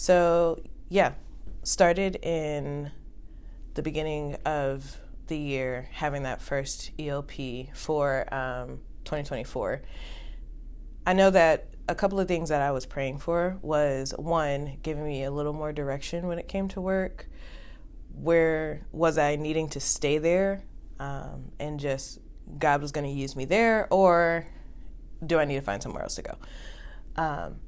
So, yeah, started in the beginning of the year having that first ELP for 2024. I know that a couple of things that I was praying for was, one, giving me a little more direction when it came to work. Where was I needing to stay there and just God was going to use me there, or do I need to find somewhere else to go?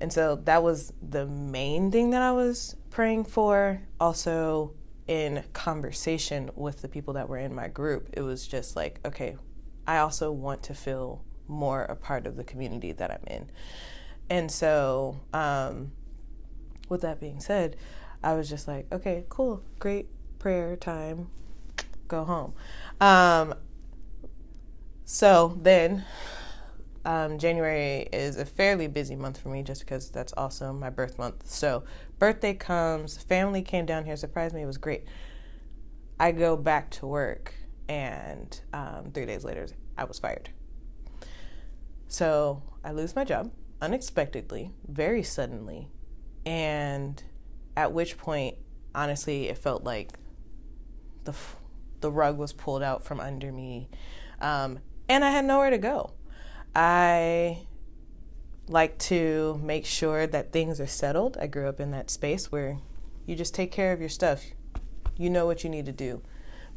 And so that was the main thing that I was praying for. Also, in conversation with the people that were in my group, it was just like, okay, I also want to feel more a part of the community that I'm in. And so with that being said, I was just like, okay, cool, great prayer time, go home. So then January is a fairly busy month for me just because that's also my birth month. So birthday comes, family came down here, surprised me, it was great. I go back to work and 3 days later I was fired. So I lose my job unexpectedly, very suddenly, and at which point, honestly, it felt like the rug was pulled out from under me, and I had nowhere to go. I like to make sure that things are settled. I grew up in that space where you just take care of your stuff. You know what you need to do.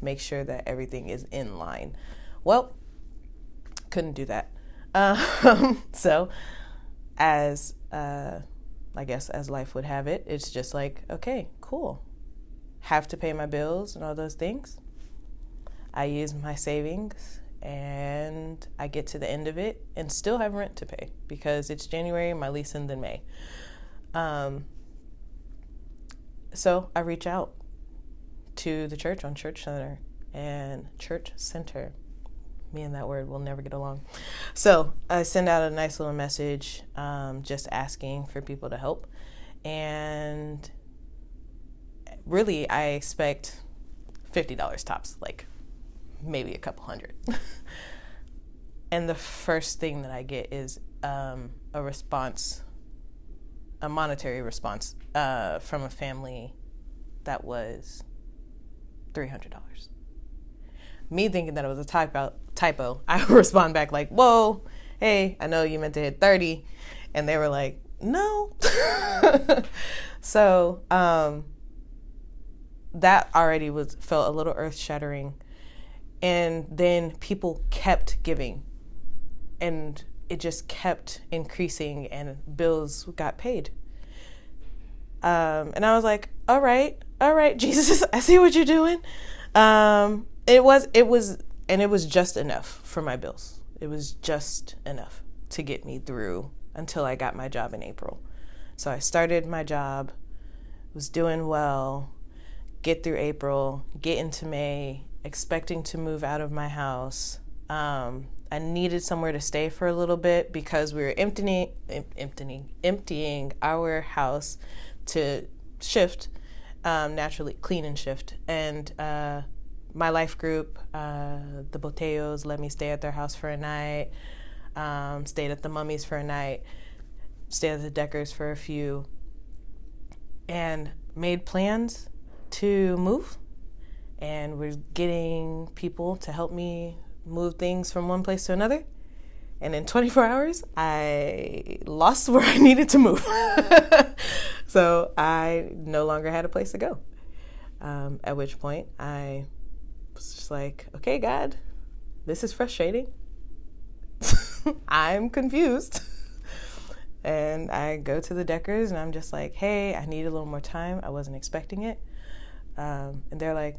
Make sure that everything is in line. Well, couldn't do that. So as I guess as life would have it, it's just like, okay, cool. Have to pay my bills and all those things. I use my savings and I get to the end of it and still have rent to pay because it's January, my lease ends in May. So I reach out to the church on Church Center. Me and that word will never get along. So I send out a nice little message just asking for people to help. And really, I expect $50 tops, like maybe a couple hundred. And the first thing that I get is a monetary response from a family that was $300. Me thinking that it was a typo, I respond back like, whoa, hey, I know you meant to hit 30. And they were like, no. So that already felt a little earth-shattering. And then people kept giving. And it just kept increasing and bills got paid. And I was like, all right, Jesus, I see what you're doing. It was just enough for my bills. It was just enough to get me through until I got my job in April. So I started my job, was doing well, get through April, get into May, expecting to move out of my house. I needed somewhere to stay for a little bit because we were emptying our house to shift, naturally clean and shift. And my life group, the Botellos, let me stay at their house for a night, stayed at the Mummies for a night, stayed at the Deckers for a few, and made plans to move. And we're getting people to help me move things from one place to another. And in 24 hours, I lost where I needed to move. So I no longer had a place to go. At which point I was just like, okay, God, this is frustrating. I'm confused. And I go to the Deckers and I'm just like, hey, I need a little more time. I wasn't expecting it. And they're like,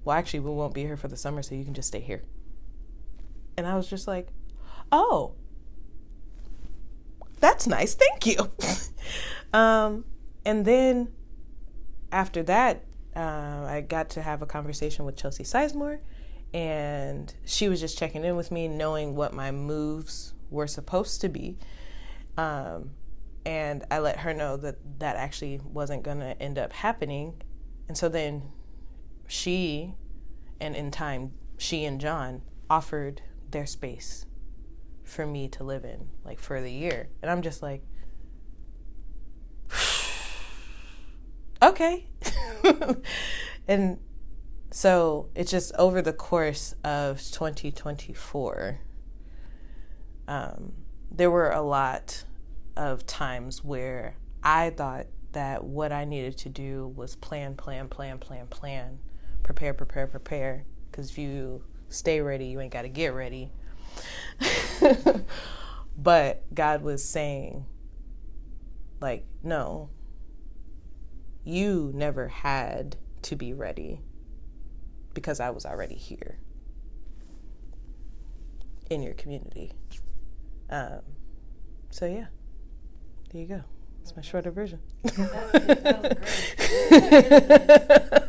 well, actually, we won't be here for the summer, so you can just stay here. And I was just like, oh, that's nice. Thank you. And then after that, I got to have a conversation with Chelsea Sizemore, and she was just checking in with me, knowing what my moves were supposed to be. And I let her know that that actually wasn't going to end up happening. And so then she, and in time, she and John offered their space for me to live in, like for the year. And I'm just like, okay. And so it's just over the course of 2024, there were a lot of times where I thought that what I needed to do was plan, prepare. Because if you stay ready, you ain't got to get ready. But God was saying, like, no, you never had to be ready because I was already here in your community. So yeah, there you go. That's my shorter version. That was great.